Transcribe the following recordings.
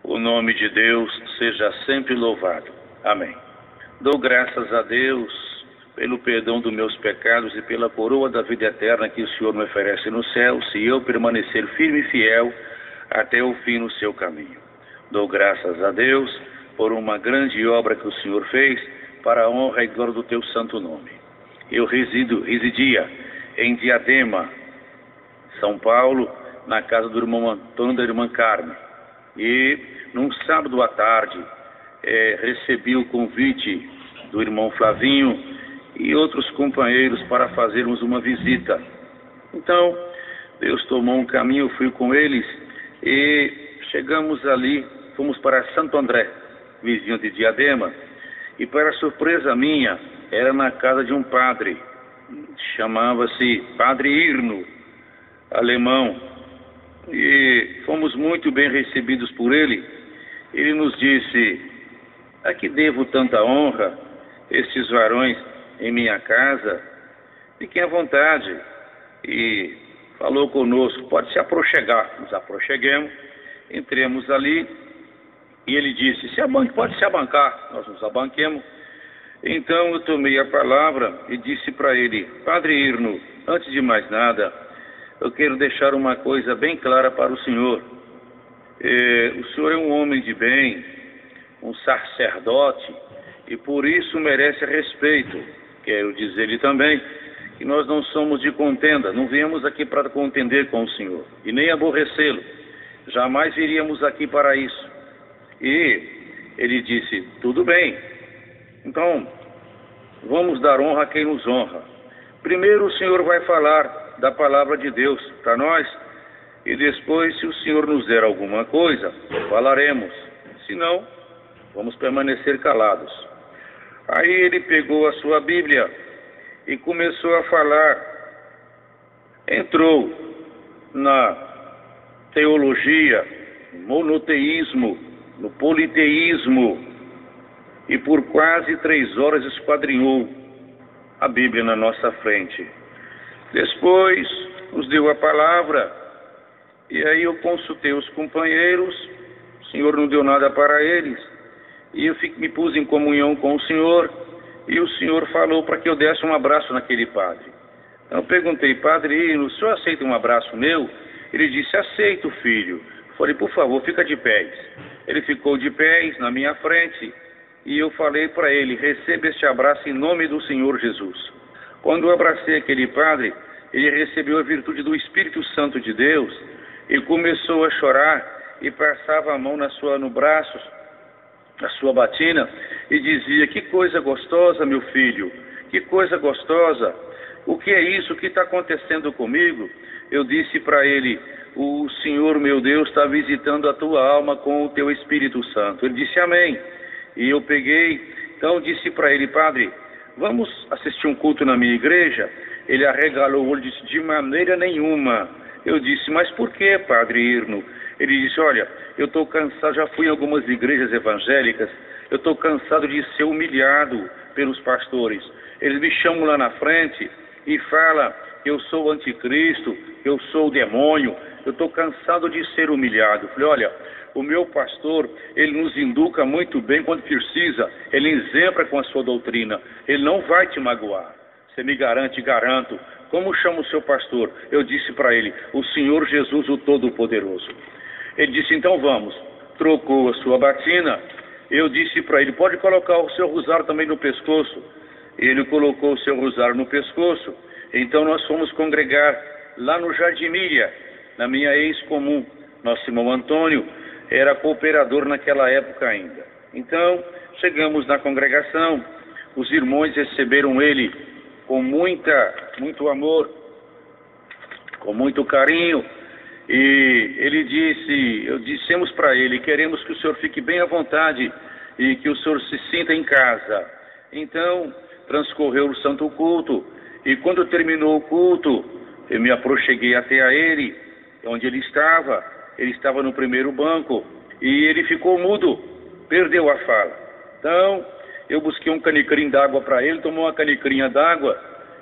O nome de Deus seja sempre louvado. Amém. Dou graças a Deus pelo perdão dos meus pecados e pela coroa da vida eterna que o Senhor me oferece no céu, se eu permanecer firme e fiel até o fim no seu caminho. Dou graças a Deus por uma grande obra que o Senhor fez para a honra e glória do teu santo nome. Eu residia em Diadema, São Paulo, na casa do irmão Antônio e da irmã Carmen. E num sábado à tarde recebi o convite do irmão Flavinho e outros companheiros para fazermos uma visita. Então, Deus tomou um caminho, eu fui com eles e chegamos ali, fomos para Santo André, vizinho de Diadema, e para surpresa minha, era na casa de um padre, chamava-se Padre Irno, alemão, e fomos muito bem recebidos por ele. Ele nos disse: a que devo tanta honra, estes varões em minha casa? Fiquem à vontade. E falou conosco: pode se aproxegar. Nos aproxeguemos, entremos ali, e ele disse: pode se abancar. Nós nos abanquemos. Então eu tomei a palavra e disse para ele: Padre Irno, antes de mais nada, eu quero deixar uma coisa bem clara para o senhor. O senhor é um homem de bem, um sacerdote, e por isso merece respeito. Quero dizer-lhe também que nós não somos de contenda, não viemos aqui para contender com o senhor, e nem aborrecê-lo. Jamais viríamos aqui para isso. E ele disse: tudo bem, então vamos dar honra a quem nos honra. Primeiro o senhor vai falar da palavra de Deus para nós, e depois, se o Senhor nos der alguma coisa, falaremos. Se não, vamos permanecer calados. Aí ele pegou a sua Bíblia e começou a falar. Entrou na teologia, no monoteísmo, no politeísmo, e por quase 3 horas esquadrinhou a Bíblia na nossa frente. Depois nos deu a palavra, e aí eu consultei os companheiros. O Senhor não deu nada para eles, e eu me pus em comunhão com o Senhor, e o Senhor falou para que eu desse um abraço naquele padre. Então eu perguntei: Padre, o senhor aceita um abraço meu? Ele disse: aceito, filho. Falei: por favor, fica de pés. Ele ficou de pés na minha frente, e eu falei para ele: receba este abraço em nome do Senhor Jesus. Quando eu abracei aquele padre, ele recebeu a virtude do Espírito Santo de Deus e começou a chorar e passava a mão no braço, na sua batina, e dizia: que coisa gostosa, meu filho, que coisa gostosa, o que é isso, o que está acontecendo comigo? Eu disse para ele: o Senhor, meu Deus, está visitando a tua alma com o teu Espírito Santo. Ele disse: amém. E eu peguei, então disse para ele: padre, vamos assistir um culto na minha igreja? Ele arregalou o olho e disse: de maneira nenhuma. Eu disse: mas por que, Padre Irno? Ele disse: olha, eu estou cansado, já fui em algumas igrejas evangélicas, eu estou cansado de ser humilhado pelos pastores. Eles me chamam lá na frente e falam que eu sou o anticristo, que eu sou o demônio. Eu estou cansado de ser humilhado. Eu falei: olha, o meu pastor, ele nos educa muito bem quando precisa, ele exempla com a sua doutrina, ele não vai te magoar. Você me garante? Garanto. Como chama o seu pastor? Eu disse para ele: o Senhor Jesus, o Todo-Poderoso. Ele disse: então vamos. Trocou a sua batina. Eu disse para ele: pode colocar o seu rosário também no pescoço. Ele colocou o seu rosário no pescoço. Então nós fomos congregar lá no Jardim Miriam, na minha ex-comum. Nosso irmão Antônio era cooperador naquela época ainda. Então chegamos na congregação, os irmãos receberam ele com muito amor, com muito carinho, e dissemos para ele: queremos que o senhor fique bem à vontade e que o senhor se sinta em casa. Então transcorreu o santo culto, e quando terminou o culto, eu me aproxeguei até a ele, onde ele estava no primeiro banco, e ele ficou mudo, perdeu a fala. Então eu busquei um canicrinho d'água para ele, tomou uma canicrinha d'água,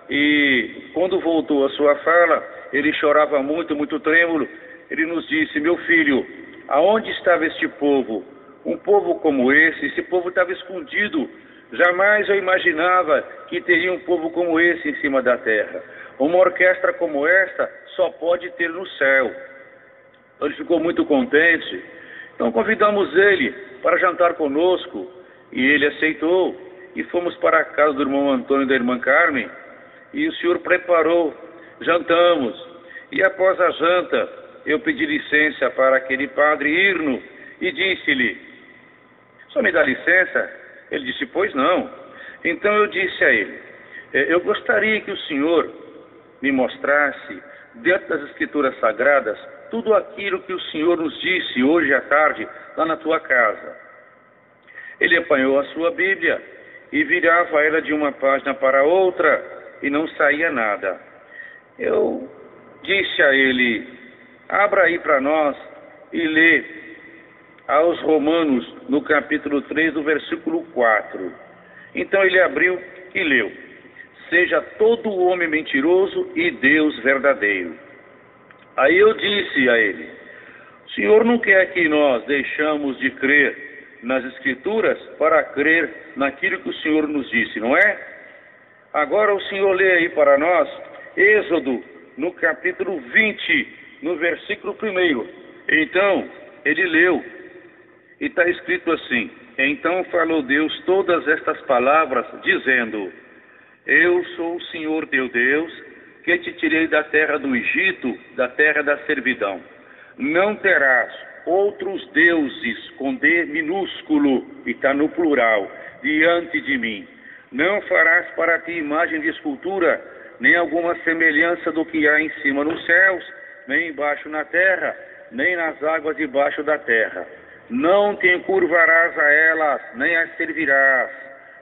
e quando voltou a sua fala, ele chorava muito, muito trêmulo. Ele nos disse: meu filho, aonde estava este povo? Um povo como esse povo estava escondido. Jamais eu imaginava que teria um povo como esse em cima da terra. Uma orquestra como esta só pode ter no céu. Então ele ficou muito contente. Então convidamos ele para jantar conosco e ele aceitou. E fomos para a casa do irmão Antônio e da irmã Carmen e o senhor preparou, jantamos. E após a janta eu pedi licença para aquele padre Irno e disse-lhe: "Só me dá licença?" Ele disse: "Pois não." Então eu disse a ele: "Eu gostaria que o senhor me mostrasse, dentro das Escrituras Sagradas, tudo aquilo que o senhor nos disse hoje à tarde, lá na tua casa." Ele apanhou a sua Bíblia e virava ela de uma página para outra e não saía nada. Eu disse a ele: "Abra aí para nós e lê aos Romanos, no capítulo 3, do versículo 4. Então ele abriu e leu: "Seja todo homem mentiroso e Deus verdadeiro." Aí eu disse a ele: "O senhor não quer que nós deixamos de crer nas Escrituras para crer naquilo que o senhor nos disse, não é? Agora o senhor lê aí para nós, Êxodo, no capítulo 20, no versículo 1. Então ele leu. E está escrito assim: "Então falou Deus todas estas palavras, dizendo: Eu sou o Senhor teu Deus, que te tirei da terra do Egito, da terra da servidão. Não terás outros deuses, com D minúsculo, e está no plural, diante de mim. Não farás para ti imagem de escultura, nem alguma semelhança do que há em cima nos céus, nem embaixo na terra, nem nas águas debaixo da terra. Não te encurvarás a elas, nem as servirás,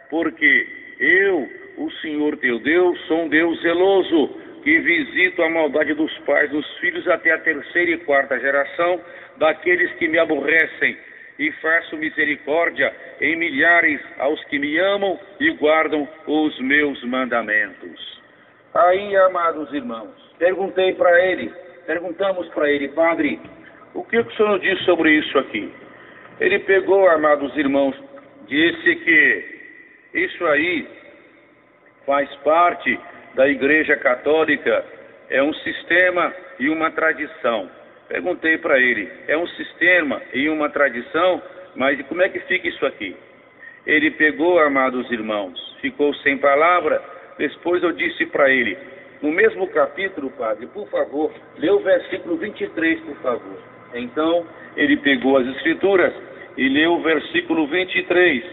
porque eu, o Senhor teu Deus, sou um Deus zeloso, que visito a maldade dos pais dos filhos até a 3ª e 4ª geração daqueles que me aborrecem, e faço misericórdia em milhares aos que me amam e guardam os meus mandamentos." Aí, amados irmãos, perguntamos para ele: "Padre, o que o senhor nos diz sobre isso aqui?" Ele pegou, amados irmãos, disse que isso aí faz parte da Igreja Católica, é um sistema e uma tradição. Perguntei para ele: "É um sistema e uma tradição, mas como é que fica isso aqui?" Ele pegou, amados irmãos, ficou sem palavra. Depois eu disse para ele: "No mesmo capítulo, padre, por favor, lê o versículo 23, por favor." Então ele pegou as Escrituras e leu o versículo 23,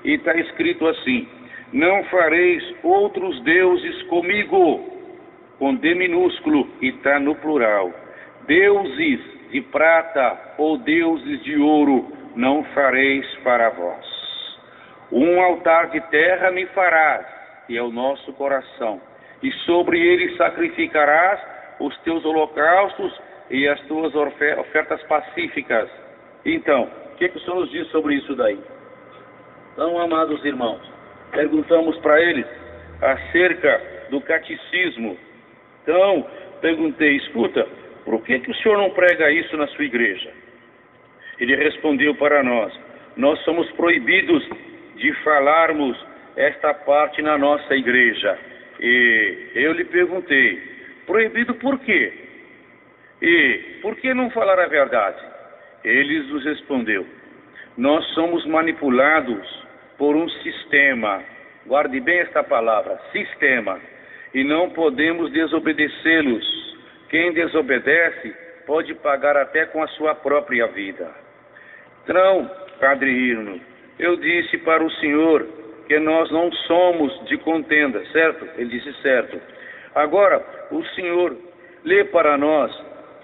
e está escrito assim: "Não fareis outros deuses comigo", com D minúsculo, e está no plural. "Deuses de prata ou deuses de ouro não fareis para vós. Um altar de terra me farás", que é o nosso coração, "e sobre ele sacrificarás os teus holocaustos e as tuas ofertas pacíficas." Então, o que o senhor nos diz sobre isso daí? Então, amados irmãos, perguntamos para eles acerca do catecismo. Então, perguntei: "Escuta, por que o senhor não prega isso na sua igreja?" Ele respondeu para nós: "Nós somos proibidos de falarmos esta parte na nossa igreja." E eu lhe perguntei: "Proibido por quê? E por que não falar a verdade?" Ele nos respondeu: "Nós somos manipulados por um sistema." Guarde bem esta palavra: sistema. "E não podemos desobedecê-los. Quem desobedece pode pagar até com a sua própria vida." Então, Padre Irno, eu disse para o senhor que nós não somos de contenda, certo? Ele disse: "Certo." Agora, o senhor lê para nós,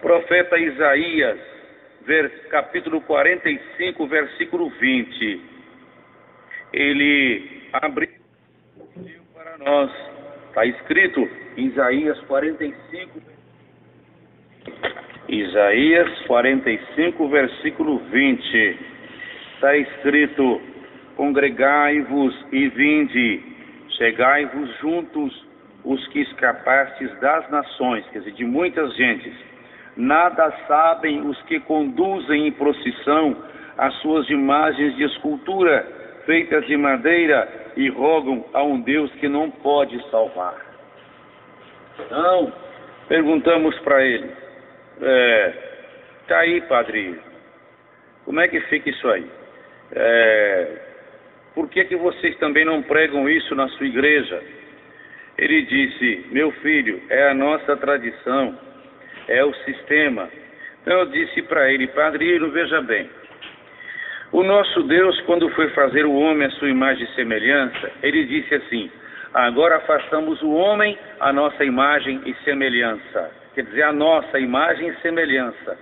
profeta Isaías, capítulo 45, versículo 20. Ele abriu para nós, está escrito em Isaías 45, versículo 20. Está escrito: "Congregai-vos e vinde, chegai-vos juntos os que escapastes das nações", quer dizer, de muitas gentes. Nada sabem os que conduzem em procissão as suas imagens de escultura, feitas de madeira, e rogam a um Deus que não pode salvar. Então, perguntamos para ele, tá aí, padre, como é que fica isso aí? Por que vocês também não pregam isso na sua igreja? Ele disse, meu filho, é a nossa tradição, é o sistema. Então eu disse para ele, padre Irno, veja bem, o nosso Deus, quando foi fazer o homem à sua imagem e semelhança, ele disse assim, agora façamos o homem à nossa imagem e semelhança. Quer dizer, a nossa imagem e semelhança.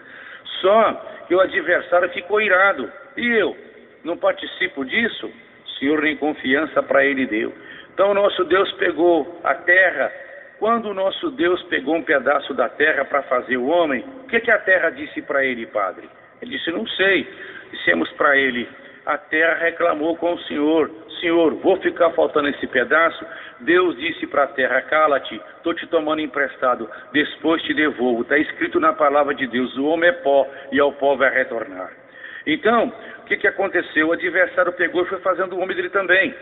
Só que o adversário ficou irado. E eu não participo disso? O Senhor nem confiança para ele deu. Então o nosso Deus pegou a terra. Quando o nosso Deus pegou um pedaço da terra para fazer o homem, o que a terra disse para ele, padre? Ele disse, não sei. Dissemos para ele, a terra reclamou com o Senhor, Senhor, vou ficar faltando esse pedaço? Deus disse para a terra, cala-te, estou te tomando emprestado, depois te devolvo. Está escrito na palavra de Deus, o homem é pó e ao pó vai retornar. Então, o que aconteceu? O adversário pegou e foi fazendo o homem dele também,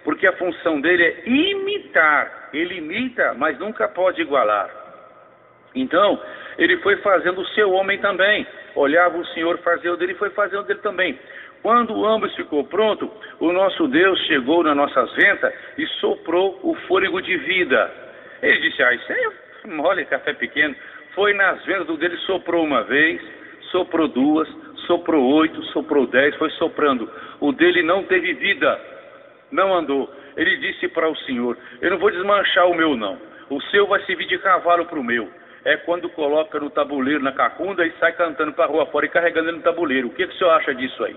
porque a função dele é imitar. Ele imita, mas nunca pode igualar. Então, ele foi fazendo o seu homem também. Olhava o Senhor fazer o dele e foi fazendo o dele também. Quando ambos ficou pronto, o nosso Deus chegou nas nossas ventas e soprou o fôlego de vida. Ele disse, isso aí é mole, café pequeno. Foi nas ventas do dele, soprou uma vez, soprou duas, soprou 8, soprou 10, foi soprando. O dele não teve vida, não andou. Ele disse para o Senhor, eu não vou desmanchar o meu não. O seu vai servir de cavalo para o meu. É quando coloca no tabuleiro, na cacunda, e sai cantando para a rua fora e carregando ele no tabuleiro. O que o senhor acha disso aí?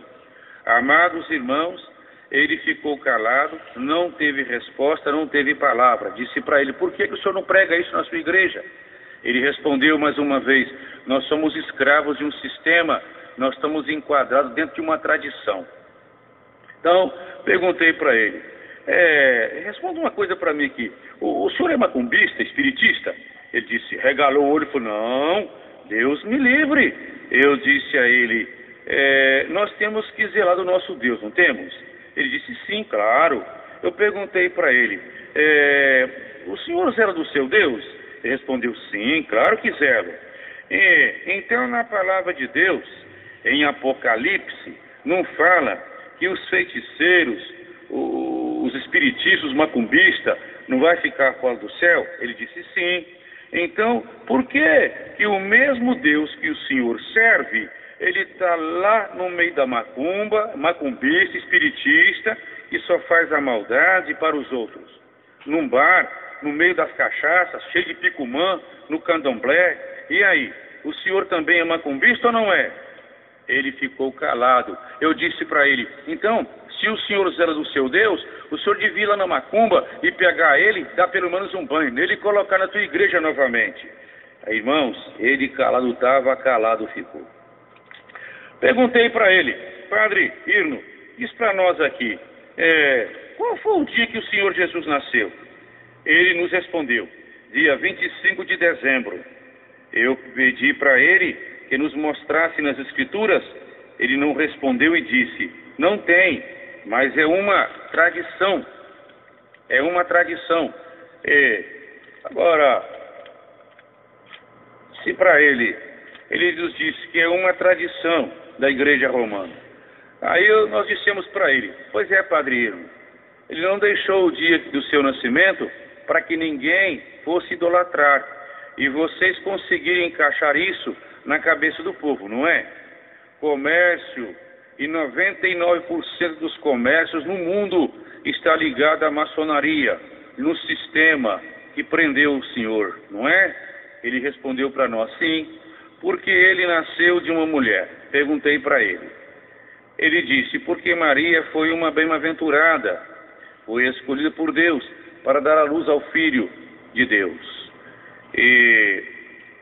Amados irmãos, ele ficou calado, não teve resposta, não teve palavra. Disse para ele, por que o senhor não prega isso na sua igreja? Ele respondeu mais uma vez, nós somos escravos de um sistema, nós estamos enquadrados dentro de uma tradição. Então, perguntei para ele, responda uma coisa para mim aqui, o senhor é macumbista, espiritista? Ele disse, regalou o olho e falou, não, Deus me livre. Eu disse a ele, nós temos que zelar do nosso Deus, não temos? Ele disse, sim, claro. Eu perguntei para ele, o senhor zela do seu Deus? Ele respondeu, sim, claro que zelo. Então, na palavra de Deus, em Apocalipse, não fala que os feiticeiros, os espiritistas, os macumbistas, não vai ficar fora do céu? Ele disse, sim. Então, por que o mesmo Deus que o Senhor serve, ele está lá no meio da macumbista, espiritista, que só faz a maldade para os outros? Num bar, no meio das cachaças, cheio de picumã, no candomblé. E aí, o Senhor também é macumbista ou não é? Ele ficou calado. Eu disse para ele, então, se o Senhor zela do seu Deus, o Senhor devia ir lá na macumba e pegar ele, dar pelo menos um banho nele e colocar na tua igreja novamente. Aí, irmãos, ele calado estava, calado ficou. Perguntei para ele, padre Irno, diz para nós aqui, qual foi o dia que o Senhor Jesus nasceu? Ele nos respondeu, dia 25 de dezembro. Eu pedi para ele que nos mostrasse nas escrituras. Ele não respondeu e disse, não tem, mas é uma tradição. É uma tradição. Agora, se para ele nos disse que é uma tradição da igreja romana. Aí nós dissemos para ele, pois é, padre Irno, ele não deixou o dia do seu nascimento para que ninguém fosse idolatrar. E vocês conseguirem encaixar isso na cabeça do povo, não é? Comércio, e 99% dos comércios no mundo está ligado à maçonaria, no sistema que prendeu o Senhor, não é? Ele respondeu para nós, sim, porque ele nasceu de uma mulher. Perguntei para ele. Ele disse, porque Maria foi uma bem-aventurada, foi escolhida por Deus para dar à luz ao Filho de Deus. E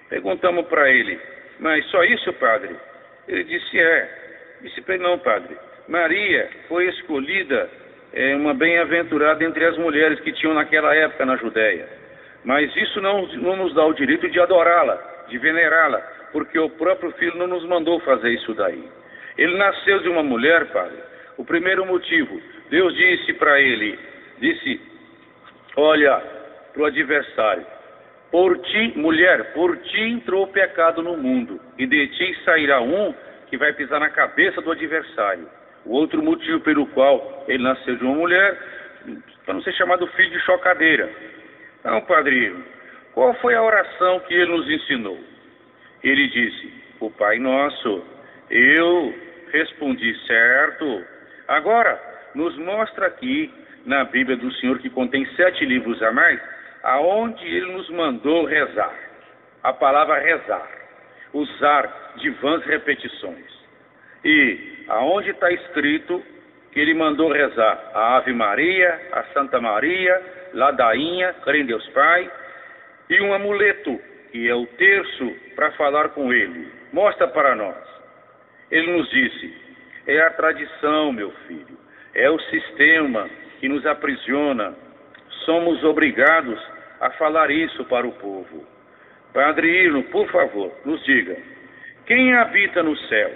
perguntamos para ele, mas só isso, padre? Ele disse, Disse para ele, não, padre, Maria foi escolhida uma bem-aventurada entre as mulheres que tinham naquela época na Judéia. Mas isso não nos dá o direito de adorá-la, de venerá-la, porque o próprio filho não nos mandou fazer isso daí. Ele nasceu de uma mulher, padre. O primeiro motivo, Deus disse para ele, olha, para o adversário, por ti, mulher, por ti entrou o pecado no mundo, e de ti sairá um que vai pisar na cabeça do adversário. O outro motivo pelo qual ele nasceu de uma mulher, para não ser chamado filho de chocadeira. Então, padre, qual foi a oração que ele nos ensinou? Ele disse, o Pai Nosso. Eu respondi, certo. Agora, nos mostra aqui, na Bíblia do Senhor, que contém 7 livros a mais, aonde ele nos mandou rezar. A palavra rezar, usar de vãs repetições. E aonde está escrito que ele mandou rezar a Ave Maria, a Santa Maria, ladainha, crê em Deus Pai, e um amuleto, que é o terço, para falar com ele. Mostra para nós. Ele nos disse, é a tradição, meu filho, é o sistema que nos aprisiona. Somos obrigados a falar isso para o povo. Padre Irno, por favor, nos diga, quem habita no céu?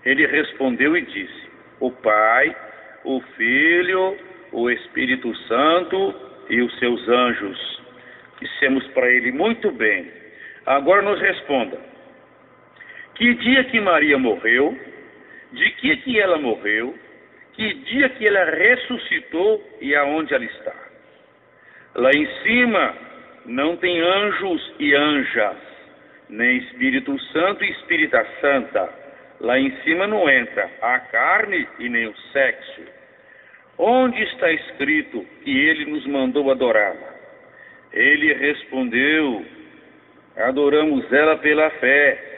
Ele respondeu e disse, o Pai, o Filho, o Espírito Santo e os seus anjos. Dissemos para ele, muito bem. Agora nos responda, que dia que Maria morreu? De que ela morreu? Que dia que ela ressuscitou e aonde ela está? Lá em cima não tem anjos e anjas, nem Espírito Santo e Espírita Santa. Lá em cima não entra a carne e nem o sexo. Onde está escrito que ele nos mandou adorá-la? Ele respondeu, adoramos ela pela fé.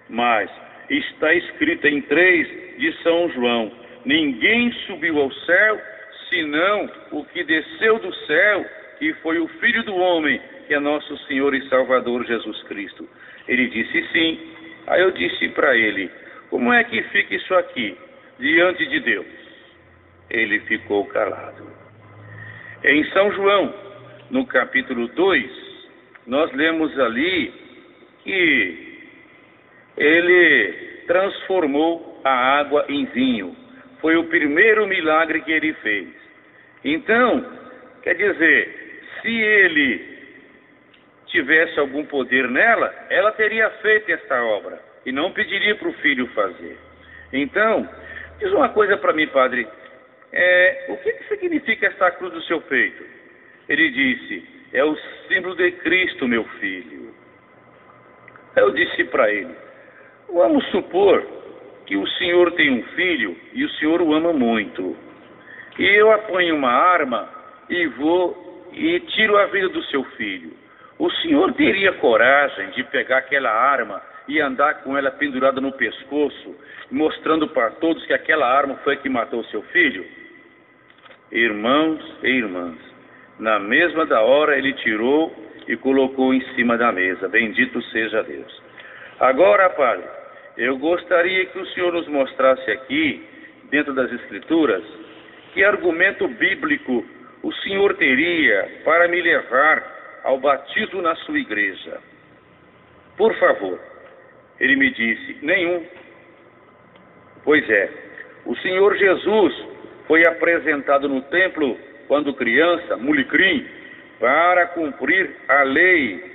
Mas está escrito em 3 de São João, ninguém subiu ao céu, senão o que desceu do céu, que foi o Filho do Homem, que é nosso Senhor e Salvador Jesus Cristo. Ele disse sim. Aí eu disse para ele, como é que fica isso aqui, diante de Deus? Ele ficou calado. Em São João, no capítulo 2, nós lemos ali que ele transformou a água em vinho. Foi o primeiro milagre que ele fez. Então, quer dizer, se ele tivesse algum poder nela, ela teria feito esta obra e não pediria para o filho fazer. Então, diz uma coisa para mim, padre, o que significa esta cruz do seu peito? Ele disse, é o símbolo de Cristo, meu filho. Eu disse para ele, vamos supor que o senhor tem um filho e o senhor o ama muito. E eu apanho uma arma e vou e tiro a vida do seu filho. O senhor teria coragem de pegar aquela arma e andar com ela pendurada no pescoço, mostrando para todos que aquela arma foi que matou o seu filho? Irmãos e irmãs, na mesma da hora ele tirou e colocou em cima da mesa. Bendito seja Deus. Agora, padre, eu gostaria que o senhor nos mostrasse aqui, dentro das Escrituras, que argumento bíblico o senhor teria para me levar ao batismo na sua igreja. Por favor. Ele me disse, nenhum. Pois é, o Senhor Jesus foi apresentado no templo quando criança, molecrim, para cumprir a lei,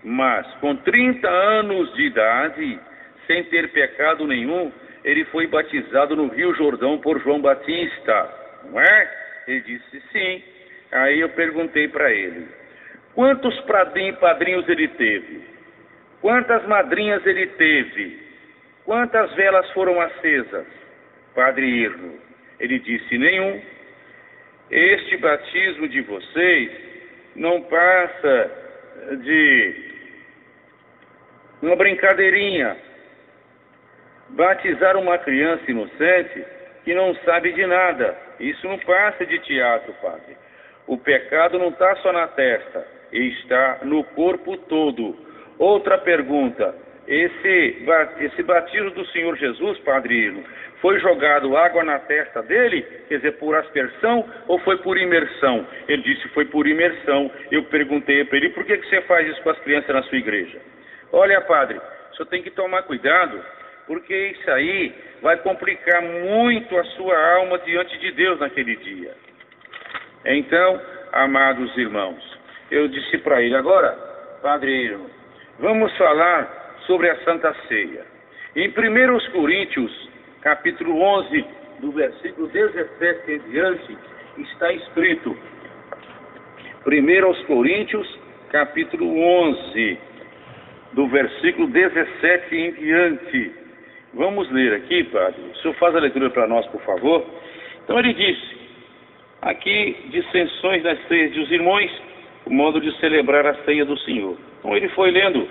mas com 30 anos de idade, sem ter pecado nenhum, ele foi batizado no Rio Jordão por João Batista, não é? Ele disse sim. Aí eu perguntei para ele, quantos padrinhos ele teve? Quantas madrinhas ele teve? Quantas velas foram acesas? Padre Irno, ele disse, nenhum. Este batismo de vocês não passa de uma brincadeirinha. Batizar uma criança inocente que não sabe de nada. Isso não passa de teatro, padre. O pecado não está só na testa, está no corpo todo. Outra pergunta, esse batismo do Senhor Jesus, Padre Irno, foi jogado água na testa dele, quer dizer, por aspersão ou foi por imersão? Ele disse, foi por imersão. Eu perguntei para ele, por que você faz isso com as crianças na sua igreja? Olha, padre, senhor tem que tomar cuidado, porque isso aí vai complicar muito a sua alma diante de Deus naquele dia. Então, amados irmãos, eu disse para ele: agora, Padre, vamos falar sobre a Santa Ceia. Em 1 Coríntios, capítulo 11, do versículo 17 em diante, está escrito, 1 Coríntios, capítulo 11, do versículo 17 em diante. Vamos ler aqui, Padre. O senhor faz a leitura para nós, por favor. Então ele disse, aqui, dissensões das ceias dos irmãos, o modo de celebrar a ceia do Senhor. Então ele foi lendo,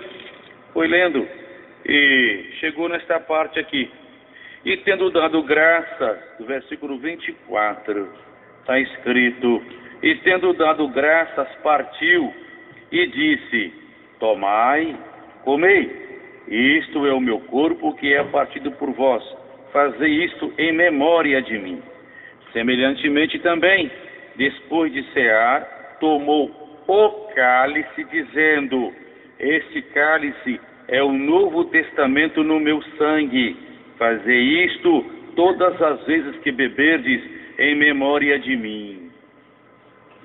e chegou nesta parte aqui. E tendo dado graças, do versículo 24, está escrito, e tendo dado graças, partiu e disse, tomai, comei, isto é o meu corpo que é partido por vós, fazei isto em memória de mim. Semelhantemente também, depois de cear, tomou o cálice, dizendo, este cálice é o novo testamento no meu sangue, fazei isto todas as vezes que beberdes em memória de mim.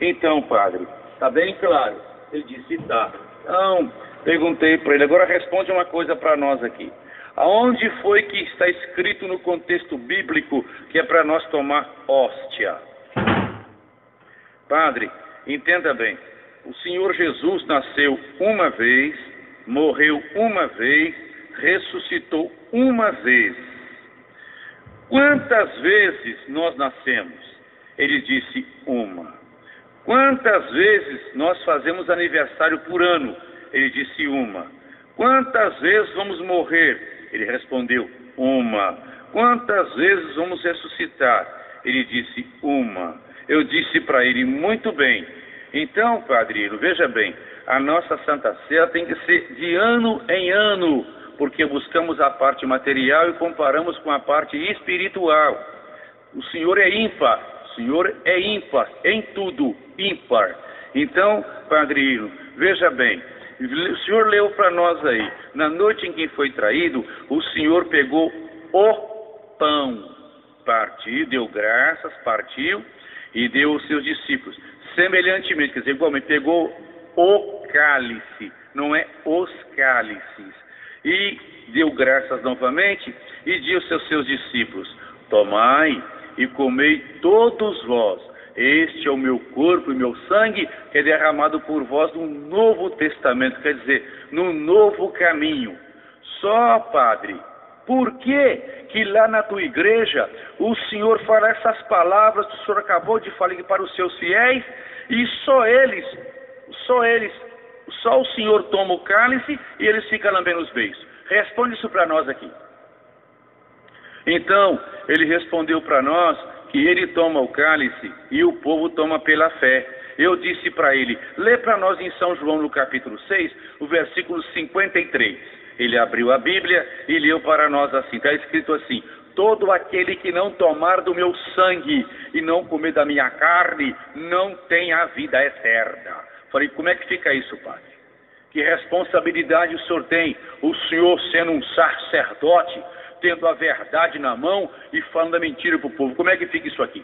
Então, Padre, está bem claro? Ele disse, tá. Então, perguntei para ele, agora responde uma coisa para nós aqui. Aonde foi que está escrito no contexto bíblico que é para nós tomar hóstia? Padre, entenda bem, o Senhor Jesus nasceu uma vez, morreu uma vez, ressuscitou uma vez. Quantas vezes nós nascemos? Ele disse, uma. Quantas vezes nós fazemos aniversário por ano? Ele disse, uma. Quantas vezes vamos morrer? Ele respondeu, uma. Quantas vezes vamos ressuscitar? Ele disse, uma. Eu disse para ele, muito bem. Então, Padre, veja bem, a nossa Santa Ceia tem que ser de ano em ano, porque buscamos a parte material e comparamos com a parte espiritual. O Senhor é ímpar, em tudo, ímpar. Então, Padre, veja bem, o Senhor leu para nós aí, na noite em que foi traído, o Senhor pegou o pão, partiu, deu graças, partiu e deu aos seus discípulos. Semelhantemente, quer dizer, igualmente, pegou o cálice, não é os cálices, e deu graças novamente e disse aos seus discípulos, tomai e comei todos vós, este é o meu corpo e meu sangue, que é derramado por vós no Novo Testamento, quer dizer, no novo caminho. Só, Padre, por que lá na tua igreja o Senhor fala essas palavras que o Senhor acabou de falar para os seus fiéis, e só o Senhor toma o cálice e eles ficam lambendo os beiços? Responde isso para nós aqui. Então, ele respondeu para nós que ele toma o cálice e o povo toma pela fé. Eu disse para ele, lê para nós em São João no capítulo 6, o versículo 53. Ele abriu a Bíblia e leu para nós assim, está escrito assim, todo aquele que não tomar do meu sangue e não comer da minha carne, não tem a vida eterna. Falei, como é que fica isso, Padre? Que responsabilidade o senhor tem? O senhor sendo um sacerdote, tendo a verdade na mão e falando a mentira para o povo. Como é que fica isso aqui?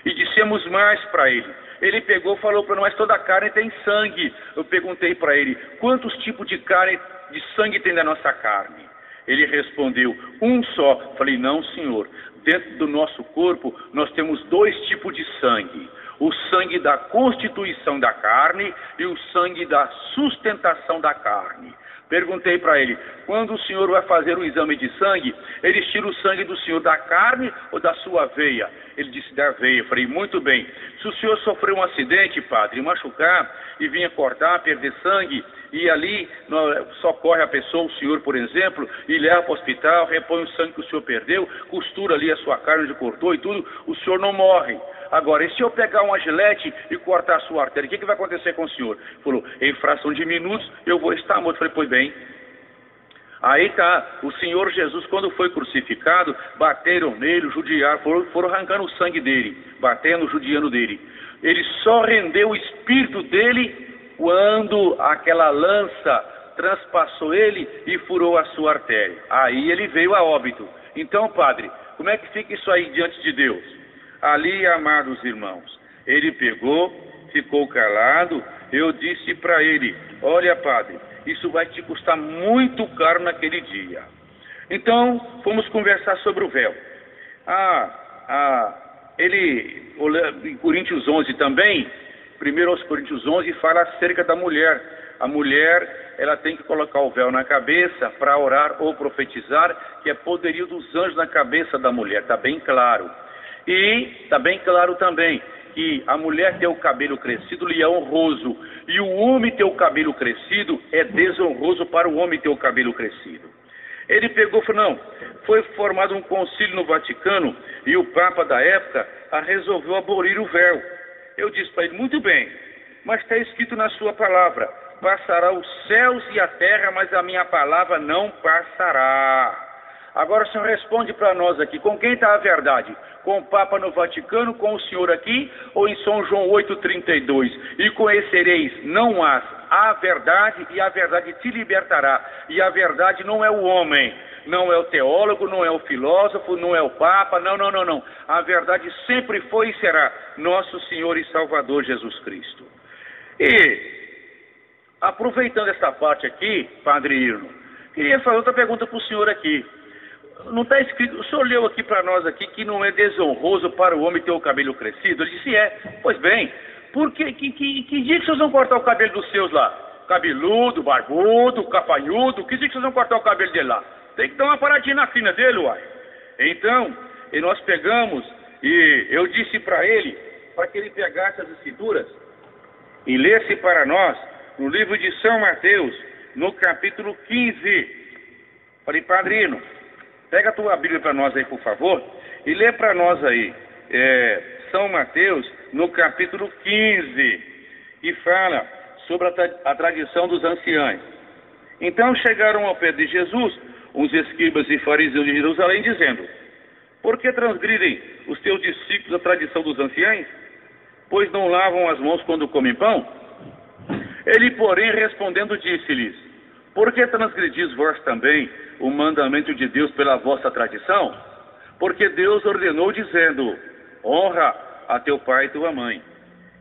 E dissemos mais para ele. Ele pegou e falou para nós, toda carne tem sangue. Eu perguntei para ele, quantos tipos de carne, de sangue tem na nossa carne? Ele respondeu, um só. Falei, não, senhor. Dentro do nosso corpo, nós temos dois tipos de sangue. O sangue da constituição da carne e o sangue da sustentação da carne. Perguntei para ele, quando o senhor vai fazer o exame de sangue, ele tira o sangue do senhor da carne ou da sua veia? Ele disse, da veia. Eu falei, muito bem. Se o senhor sofreu um acidente, Padre, machucar e vinha cortar, perder sangue, e ali socorre a pessoa, o senhor, por exemplo, e leva para o hospital, repõe o sangue que o senhor perdeu, costura ali a sua carne onde cortou e tudo, o senhor não morre. Agora, e se eu pegar uma gilete e cortar a sua artéria, o que vai acontecer com o senhor? Ele falou, em fração de minutos eu vou estar morto. Eu falei, pois bem. Aí tá, o Senhor Jesus, quando foi crucificado, bateram nele, judiaram, foram arrancando o sangue dele, batendo, judiando dele. Ele só rendeu o espírito dele quando aquela lança transpassou ele e furou a sua artéria. Aí ele veio a óbito. Então, padre, como é que fica isso aí diante de Deus? Ali, amados irmãos, ele pegou, ficou calado. Eu disse para ele: olha, padre, isso vai te custar muito caro naquele dia. Então, fomos conversar sobre o véu. Ele, em Coríntios 11 também, 1 aos Coríntios 11, fala acerca da mulher. A mulher, ela tem que colocar o véu na cabeça para orar ou profetizar, que é poderio dos anjos na cabeça da mulher, está bem claro. E está bem claro também que a mulher ter o cabelo crescido lhe é honroso, e o homem ter o cabelo crescido é desonroso para o homem ter o cabelo crescido. Ele pegou e falou: não, foi formado um concílio no Vaticano, e o Papa da época resolveu abolir o véu. Eu disse para ele: muito bem, mas está escrito na sua palavra: passará os céus e a terra, mas a minha palavra não passará. Agora o senhor responde para nós aqui, com quem está a verdade? Com o Papa no Vaticano, com o senhor aqui, ou em São João 8,32? E conhecereis, não a verdade, e a verdade te libertará. E a verdade não é o homem, não é o teólogo, não é o filósofo, não é o Papa, não. A verdade sempre foi e será nosso Senhor e Salvador Jesus Cristo. E, aproveitando esta parte aqui, Padre Irno, queria fazer outra pergunta para o senhor aqui. Não está escrito, o senhor leu aqui para nós aqui que não é desonroso para o homem ter o cabelo crescido? Ele disse: é. Pois bem, porque que dia que vocês vão cortar o cabelo dos seus lá? Cabeludo, barbudo, capanhudo, que dia que vocês vão cortar o cabelo dele lá? Tem que dar uma paradinha na crina dele, uai. Então, e nós pegamos, e eu disse para ele, para que ele pegasse as escrituras e lesse para nós, no livro de São Mateus, no capítulo 15. Falei: Padrino, pega a tua Bíblia para nós aí, por favor, e lê para nós aí, São Mateus, no capítulo 15, e fala sobre a tradição dos anciãos. Então chegaram ao pé de Jesus uns escribas e fariseus de Jerusalém, dizendo: por que transgridem os teus discípulos a tradição dos anciãos? Pois não lavam as mãos quando comem pão? Ele, porém, respondendo, disse-lhes: por que transgredis vós também o mandamento de Deus pela vossa tradição? Porque Deus ordenou, dizendo: honra a teu pai e tua mãe.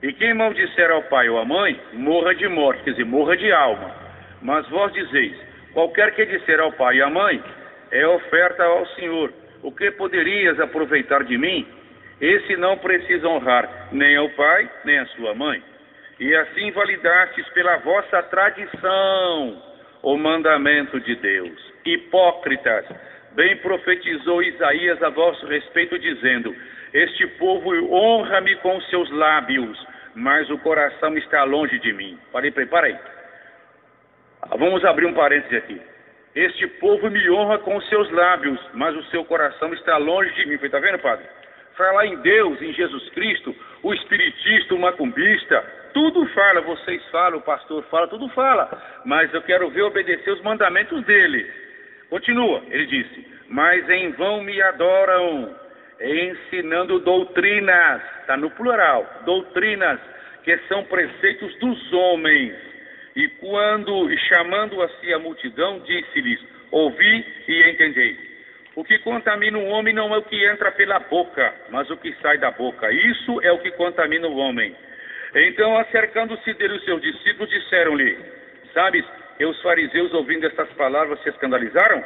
E quem maldisser ao pai ou à mãe, morra de morte, quer dizer, morra de alma. Mas vós dizeis: qualquer que disser ao pai e à mãe, é oferta ao Senhor. O que poderias aproveitar de mim? Esse não precisa honrar nem ao pai, nem à sua mãe. E assim validastes pela vossa tradição o mandamento de Deus. Hipócritas, bem profetizou Isaías a vosso respeito, dizendo: este povo honra-me com os seus lábios, mas o coração está longe de mim. Para aí. Vamos abrir um parêntese aqui. Este povo me honra com os seus lábios, mas o seu coração está longe de mim. Está vendo, padre? Falar em Deus, em Jesus Cristo, o espiritista, o macumbista, tudo fala, vocês falam, o pastor fala, tudo fala, mas eu quero ver obedecer os mandamentos dele. Continua, ele disse: mas em vão me adoram, ensinando doutrinas, está no plural, doutrinas, que são preceitos dos homens. E chamando a si a multidão, disse-lhes: ouvi e entendei. O que contamina o homem não é o que entra pela boca, mas o que sai da boca. Isso é o que contamina o homem. Então, acercando-se dele os seus discípulos, disseram-lhe: sabes, e os fariseus, ouvindo estas palavras, se escandalizaram?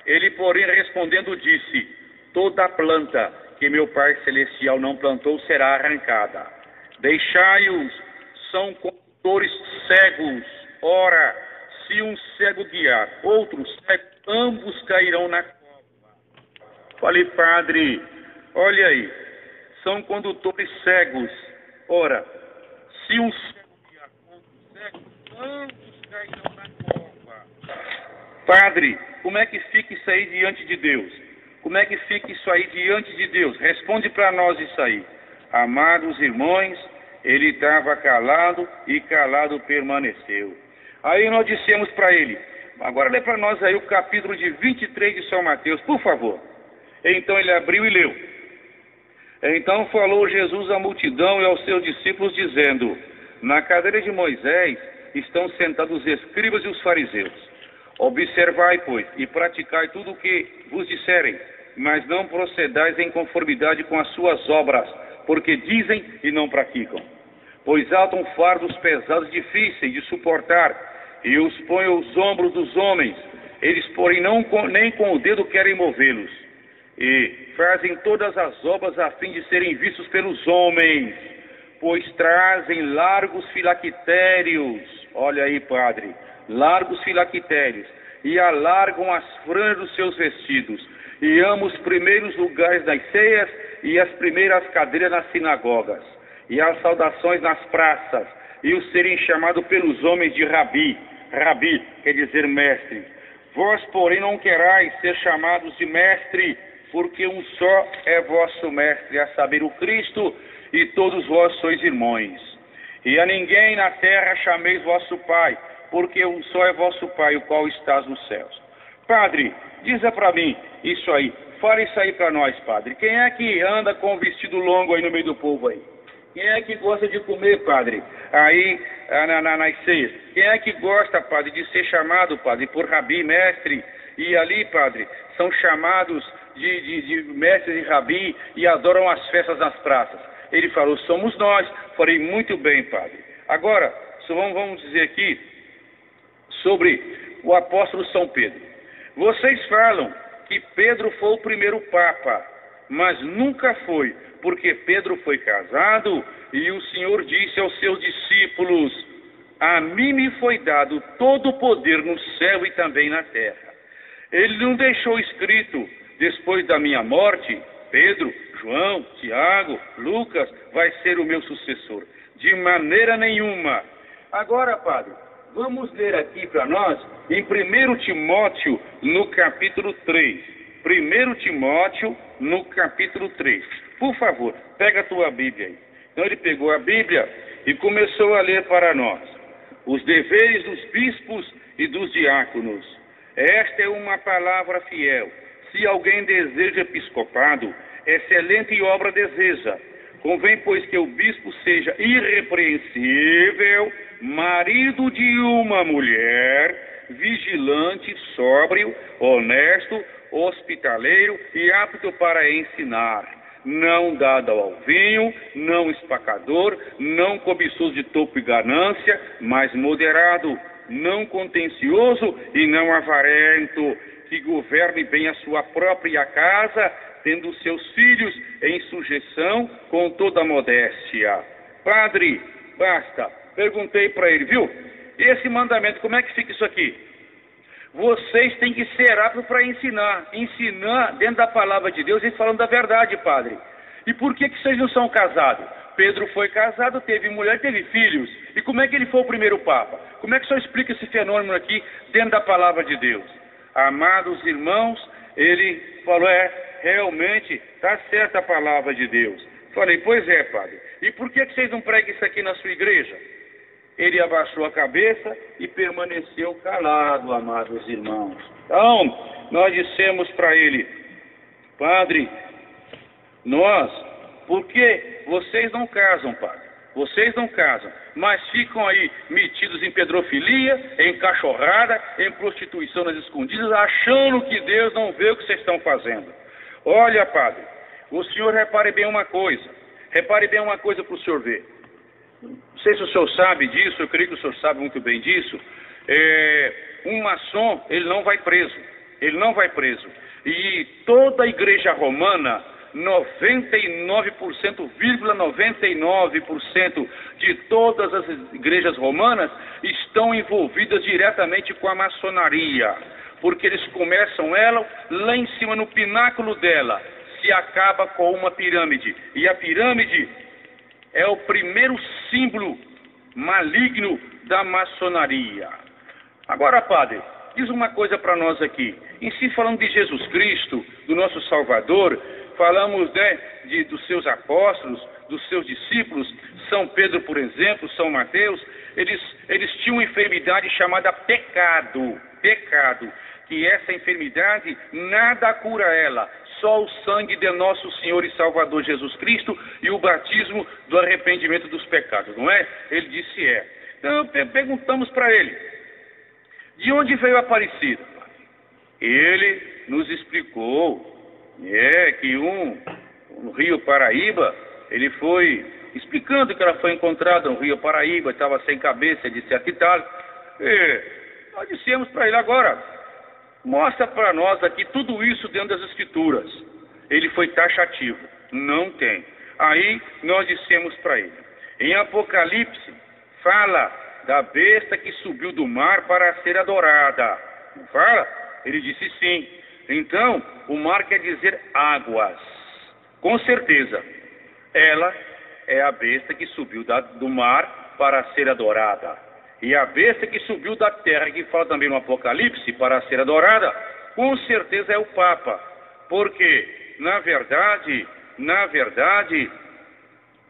Ele, porém, respondendo, disse: toda planta que meu Pai Celestial não plantou será arrancada. Deixai-os, são condutores cegos. Ora, se um cego guiar outro cego, ambos cairão na cova. Falei: padre, olha aí, são condutores cegos. Ora, se um cego guiar outro cego, ambos cairão na cova. Padre, como é que fica isso aí diante de Deus? Como é que fica isso aí diante de Deus? Responde para nós isso aí. Amados irmãos, ele estava calado e calado permaneceu. Aí nós dissemos para ele: agora lê para nós aí o capítulo de 23 de São Mateus, por favor. Então ele abriu e leu. Então falou Jesus à multidão e aos seus discípulos, dizendo: na cadeira de Moisés estão sentados os escribas e os fariseus. Observai, pois, e praticai tudo o que vos disserem, mas não procedais em conformidade com as suas obras, porque dizem e não praticam. Pois atam fardos pesados e difíceis de suportar, e os põem aos ombros dos homens. Eles, porém, nem com o dedo querem movê-los. E fazem todas as obras a fim de serem vistos pelos homens, pois trazem largos filactérios. Olha aí, padre, largos filactérios, e alargam as franjas dos seus vestidos, e amam os primeiros lugares das ceias e as primeiras cadeiras nas sinagogas, e as saudações nas praças, e os serem chamados pelos homens de rabi. Rabi quer dizer mestre. Vós, porém, não querais ser chamados de mestre, porque um só é vosso mestre, a saber, o Cristo, e todos vós sois irmãos. E a ninguém na terra chameis vosso Pai, porque um só é vosso Pai, o qual estás nos céus. Padre, diz para mim isso aí, fala isso aí para nós, padre. Quem é que anda com o vestido longo aí no meio do povo aí? Quem é que gosta de comer, padre, aí nas ceias? Quem é que gosta, padre, de ser chamado, padre, por rabi, mestre? E ali, padre, são chamados de mestres e rabi e adoram as festas nas praças. Ele falou, somos nós. Falei, muito bem, padre. Agora, só vamos dizer aqui sobre o apóstolo São Pedro. Vocês falam que Pedro foi o primeiro papa, mas nunca foi, porque Pedro foi casado e o Senhor disse aos seus discípulos, a mim me foi dado todo o poder no céu e também na terra. Ele não deixou escrito, depois da minha morte, Pedro, João, Tiago, Lucas vai ser o meu sucessor. De maneira nenhuma. Agora, padre, vamos ler aqui para nós, em 1 Timóteo, no capítulo 3. 1 Timóteo, no capítulo 3. Por favor, pega a tua Bíblia aí. Então ele pegou a Bíblia e começou a ler para nós. Os deveres dos bispos e dos diáconos. Esta é uma palavra fiel. Se alguém deseja episcopado, excelente obra deseja. Convém, pois, que o bispo seja irrepreensível, marido de uma mulher, vigilante, sóbrio, honesto, hospitaleiro e apto para ensinar, não dado ao vinho, não espacador, não cobiçoso de topo e ganância, mas moderado, não contencioso e não avarento, que governe bem a sua própria casa, tendo seus filhos em sujeição com toda a modéstia. Padre, basta, perguntei para ele, viu? Esse mandamento, como é que fica isso aqui? Vocês têm que ser aptos para ensinar dentro da palavra de Deus e falando da verdade, padre. E por que vocês não são casados? Pedro foi casado, teve mulher, teve filhos. E como é que ele foi o primeiro papa? Como é que o senhor explica esse fenômeno aqui dentro da palavra de Deus? Amados irmãos, ele falou, realmente, está certa a palavra de Deus. Falei, pois é, padre. E por que vocês não pregam isso aqui na sua igreja? Ele abaixou a cabeça e permaneceu calado, amados irmãos. Então, nós dissemos para ele, padre, por que vocês não casam, padre? Vocês não casam, mas ficam aí metidos em pedofilia, em cachorrada, em prostituição nas escondidas, achando que Deus não vê o que vocês estão fazendo. Olha, padre, o senhor repare bem uma coisa para o senhor ver. Não sei se o senhor sabe disso, eu creio que o senhor sabe muito bem disso. Um maçom, ele não vai preso. E toda a igreja romana, 99,99% de todas as igrejas romanas estão envolvidas diretamente com a maçonaria. Porque eles começam ela lá em cima, no pináculo dela, se acaba com uma pirâmide. E a pirâmide é o primeiro símbolo maligno da maçonaria. Agora, padre, diz uma coisa para nós aqui. Em si, falando de Jesus Cristo, do nosso Salvador, falamos dos seus apóstolos, dos seus discípulos, São Pedro, por exemplo, São Mateus, eles tinham uma enfermidade chamada pecado, que essa enfermidade nada cura ela, só o sangue de nosso Senhor e Salvador Jesus Cristo e o batismo do arrependimento dos pecados, não é? Ele disse Então perguntamos para ele, de onde veio a Aparecida? Ele nos explicou que no Rio Paraíba, ele foi explicando que ela foi encontrada no Rio Paraíba, estava sem cabeça, etc e tal. E nós dissemos para ele, agora, mostra para nós aqui tudo isso dentro das Escrituras. Ele foi taxativo, não tem. Aí nós dissemos para ele, em Apocalipse, fala da besta que subiu do mar para ser adorada. Não fala? Ele disse sim. Então, o mar quer dizer águas. Com certeza, ela é a besta que subiu do mar para ser adorada. E a besta que subiu da terra, que fala também no Apocalipse, para ser adorada, com certeza é o Papa. Porque, na verdade,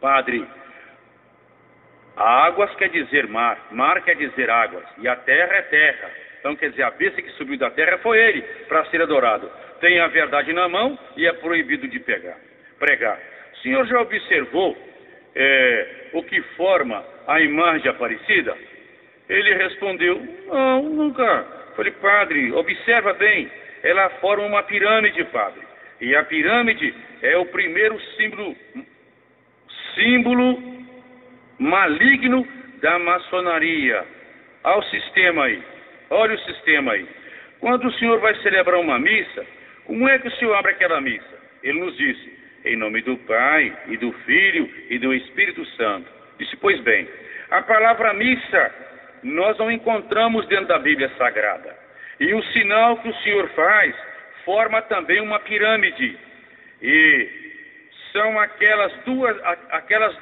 Padre, águas quer dizer mar, mar quer dizer águas, e a terra é terra. Então, quer dizer, a besta que subiu da terra foi ele, para ser adorado. Tem a verdade na mão e é proibido de pregar. O senhor já observou o que forma a imagem Aparecida? Ele respondeu, não, nunca. Falei, padre, observa bem, ela forma uma pirâmide, padre. E a pirâmide é o primeiro símbolo maligno da maçonaria. Olha o sistema aí. Olha o sistema aí. Quando o senhor vai celebrar uma missa, como é que o senhor abre aquela missa? Ele nos disse, em nome do Pai, e do Filho, e do Espírito Santo. Disse, pois bem, a palavra missa nós não encontramos dentro da Bíblia Sagrada. E o sinal que o senhor faz forma também uma pirâmide. E são aquelas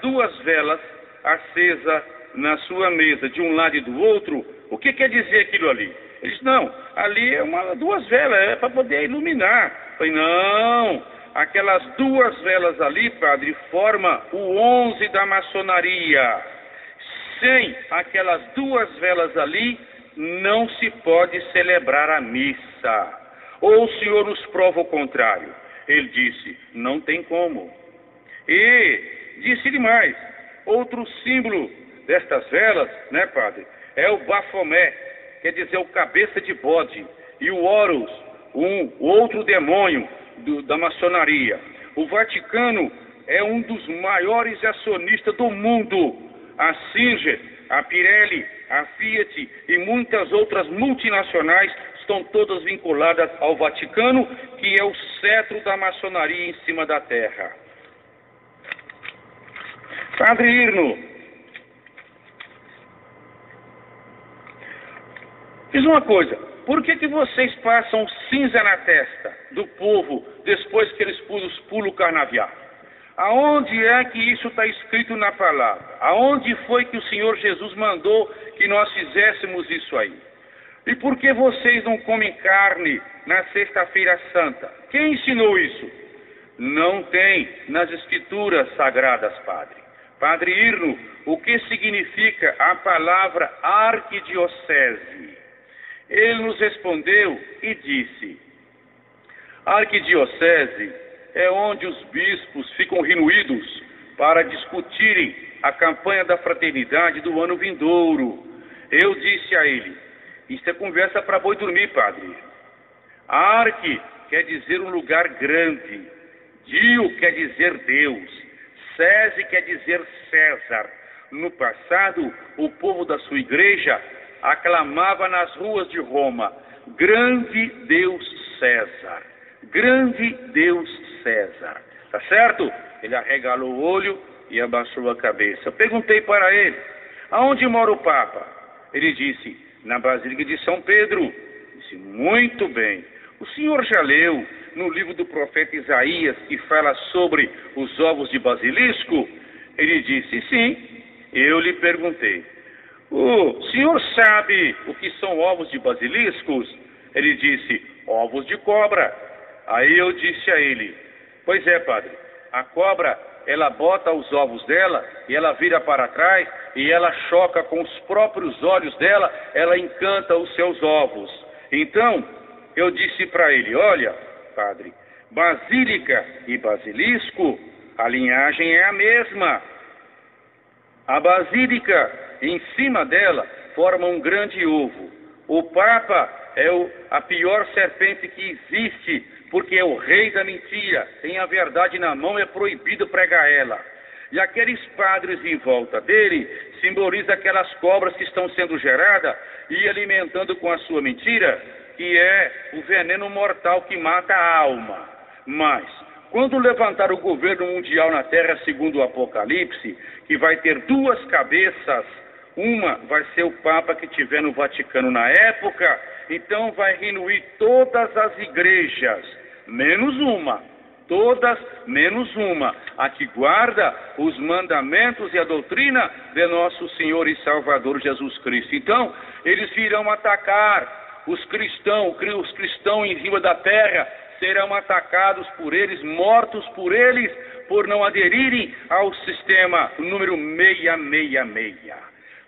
duas velas acesas na sua mesa, de um lado e do outro. O que quer dizer aquilo ali? Ele disse, não, ali é duas velas, é para poder iluminar. Eu falei, não, aquelas duas velas ali, padre, formam o 11 da maçonaria. Sem aquelas duas velas ali, não se pode celebrar a missa. Ou o senhor nos prova o contrário? Ele disse, não tem como. E disse-lhe mais, outro símbolo destas velas, né, padre, é o Bafomé, quer dizer o cabeça de bode, e o Horus, o outro demônio da maçonaria. O Vaticano é um dos maiores acionistas do mundo. A Singer, a Pirelli, a Fiat e muitas outras multinacionais estão todas vinculadas ao Vaticano, que é o cetro da maçonaria em cima da terra. Padre Irno, diz uma coisa, por que vocês passam cinza na testa do povo depois que eles pulam o carnaval? Aonde é que isso está escrito na palavra? Aonde foi que o Senhor Jesus mandou que nós fizéssemos isso aí? E por que vocês não comem carne na sexta-feira santa? Quem ensinou isso? Não tem nas escrituras sagradas, padre. Padre Irno, o que significa a palavra arquidiocese? Ele nos respondeu e disse, arquidiocese é onde os bispos ficam reunidos para discutirem a campanha da fraternidade do ano vindouro. Eu disse a ele, isso é conversa para boi dormir, padre. Arque quer dizer um lugar grande, Dio quer dizer Deus, Cese quer dizer César. No passado, o povo da sua igreja aclamava nas ruas de Roma, grande Deus César, grande Deus César. Tá certo? Ele arregalou o olho e abaixou a cabeça. Eu perguntei para ele, aonde mora o Papa? Ele disse, na Basílica de São Pedro. Disse, muito bem. O senhor já leu no livro do profeta Isaías, que fala sobre os ovos de basilisco? Ele disse, sim. Eu lhe perguntei, o senhor sabe o que são ovos de basiliscos? Ele disse, ovos de cobra. Aí eu disse a ele, pois é, padre, a cobra, ela bota os ovos dela e ela vira para trás e ela choca com os próprios olhos dela, ela encanta os seus ovos. Então, eu disse para ele, olha, padre, basílica e basilisco, a linhagem é a mesma. A basílica em cima dela forma um grande ovo. O Papa é a pior serpente que existe, porque é o rei da mentira, tem a verdade na mão, é proibido pregar ela. E aqueles padres em volta dele simbolizam aquelas cobras que estão sendo geradas e alimentando com a sua mentira, que é o veneno mortal que mata a alma. Mas, quando levantar o governo mundial na Terra, segundo o Apocalipse, que vai ter 2 cabeças, uma vai ser o Papa que estiver no Vaticano na época, então vai reunir todas as igrejas, menos uma. Todas menos uma, a que guarda os mandamentos e a doutrina de nosso Senhor e Salvador Jesus Cristo. Então, eles virão atacar os cristãos em cima da terra, serão atacados por eles, mortos por eles, por não aderirem ao sistema número 666.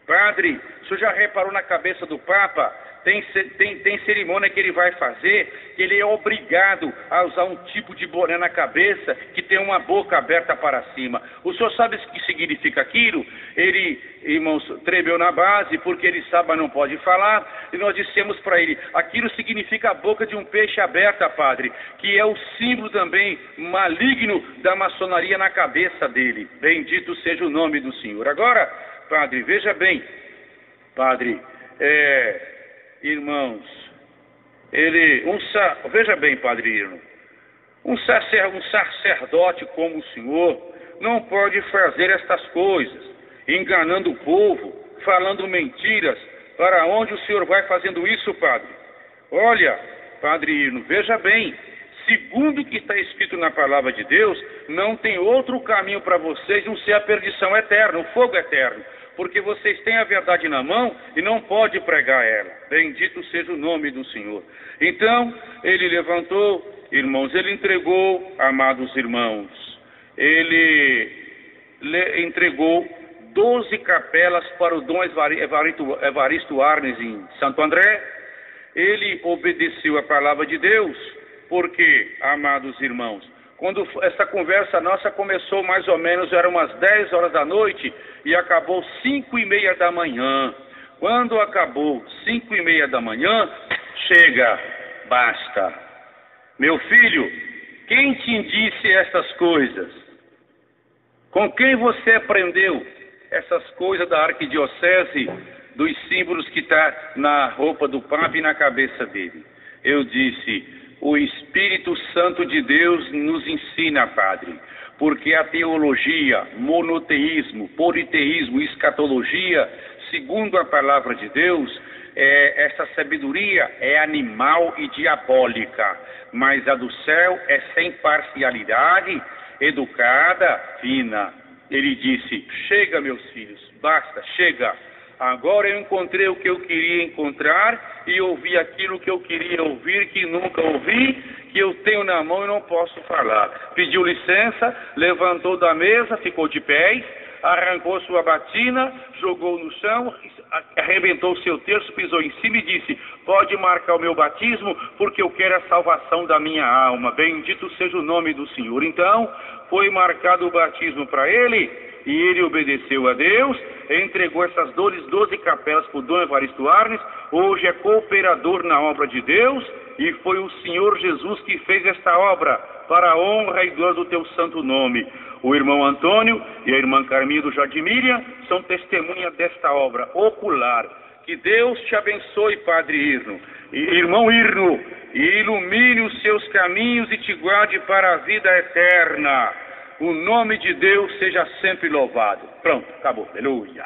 Padre, o senhor já reparou na cabeça do Papa? Tem cerimônia que ele vai fazer, que ele é obrigado a usar um tipo de boné na cabeça, que tem uma boca aberta para cima. O senhor sabe o que significa aquilo? Ele, irmãos, tremeu na base, porque ele sabe, mas não pode falar, e nós dissemos para ele, aquilo significa a boca de um peixe aberta, padre, que é o símbolo também maligno da maçonaria na cabeça dele. Bendito seja o nome do Senhor. Agora, padre, veja bem, padre, irmãos, veja bem, padre Irno, um sacerdote como o senhor não pode fazer estas coisas, enganando o povo, falando mentiras. Para onde o senhor vai fazendo isso, padre? Olha, padre Irno, veja bem, segundo o que está escrito na palavra de Deus, não tem outro caminho para vocês não ser a perdição eterna, o fogo eterno. Porque vocês têm a verdade na mão e não pode pregar ela. Bendito seja o nome do Senhor. Então, ele levantou, irmãos, ele entregou, amados irmãos, ele entregou 12 capelas para o Dom Evaristo Arnes em Santo André. Ele obedeceu a palavra de Deus, porque, amados irmãos, quando essa conversa nossa começou mais ou menos, eram umas 10 horas da noite e acabou 5:30 da manhã. Quando acabou 5:30 da manhã, chega, basta. Meu filho, quem te disse essas coisas? Com quem você aprendeu essas coisas da arquidiocese, dos símbolos que está na roupa do Papa e na cabeça dele? Eu disse, o Espírito Santo de Deus nos ensina, padre, porque a teologia, monoteísmo, politeísmo, escatologia, segundo a palavra de Deus, essa sabedoria é animal e diabólica, mas a do céu é sem parcialidade, educada, fina. Ele disse, chega meus filhos, basta, chega. Agora eu encontrei o que eu queria encontrar e ouvi aquilo que eu queria ouvir, que nunca ouvi, que eu tenho na mão e não posso falar. Pediu licença, levantou da mesa, ficou de pé, arrancou sua batina, jogou no chão, arrebentou seu terço, pisou em cima e disse, pode marcar o meu batismo, porque eu quero a salvação da minha alma. Bendito seja o nome do Senhor. Então, foi marcado o batismo para ele, e ele obedeceu a Deus, entregou essas 12 capelas para o Dom Evaristo Arnes, hoje é cooperador na obra de Deus, e foi o Senhor Jesus que fez esta obra, para a honra e glória do teu santo nome. O irmão Antônio e a irmã Carminha do Jardim Miriam são testemunha desta obra ocular. Que Deus te abençoe, Padre Irno, irmão Irno, e ilumine os seus caminhos e te guarde para a vida eterna. O nome de Deus seja sempre louvado. Pronto, acabou. Aleluia.